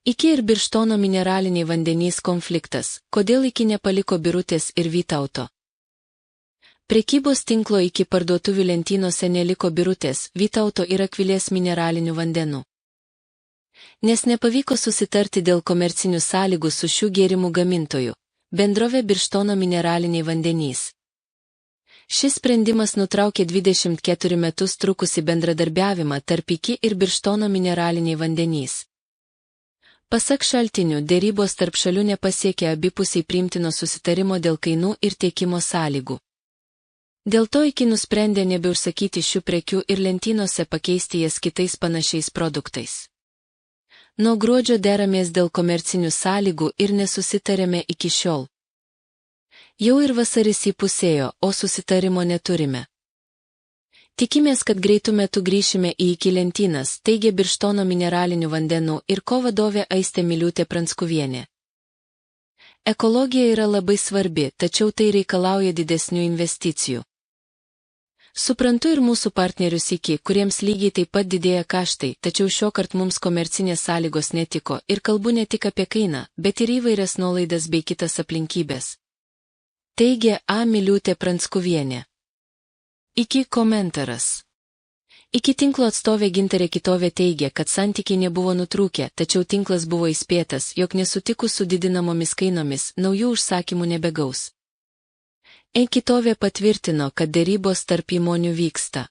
Iki ir Birštono mineraliniai vandenys konfliktas, kodėl iki nepaliko Birutės ir Vytauto. Prekybos tinklo iki parduotuvių lentynose neliko Birutės, Vytauto ir Akvilės mineralinių vandenų. Nes nepavyko susitarti dėl komercinių sąlygų su šių gėrimų gamintoju, bendrovė Birštono mineraliniai vandenys. Šis sprendimas nutraukė 24 metus trukusi bendradarbiavimą tarp iki ir Birštono mineraliniai vandenys. Pasak šaltinių, dėrybos tarp šalių nepasiekė abipusiai priimtino susitarimo dėl kainų ir tiekimo sąlygų. Dėl to iki nusprendė nebeužsakyti šių prekių ir lentynose pakeisti jas kitais panašiais produktais. Nuo gruodžio deramės dėl komercinių sąlygų ir nesusitarėme iki šiol. Jau ir vasaris įpusėjo, o susitarimo neturime. Tikimės, kad greitų metų grįšime į iki lentynas, teigė Birštono mineralinių vandenų ir ko vadovė Aistė Miliūtė Pranskuvienė. Ekologija yra labai svarbi, tačiau tai reikalauja didesnių investicijų. Suprantu ir mūsų partnerius iki, kuriems lygiai taip pat didėja kaštai, tačiau šiuokart mums komercinės sąlygos netiko ir kalbu ne tik apie kainą, bet ir įvairias nuolaidas bei kitas aplinkybės. Teigė A. Miliūtė Pranskuvienė. Iki komentaras. Iki tinklo atstovė Gintarė Kitovė teigė, kad santykiai nebuvo nutrūkę, tačiau tinklas buvo įspėtas, jog nesutikus su didinamomis kainomis, naujų užsakymų nebegaus. Kitovė patvirtino, kad dėrybos tarp įmonių vyksta.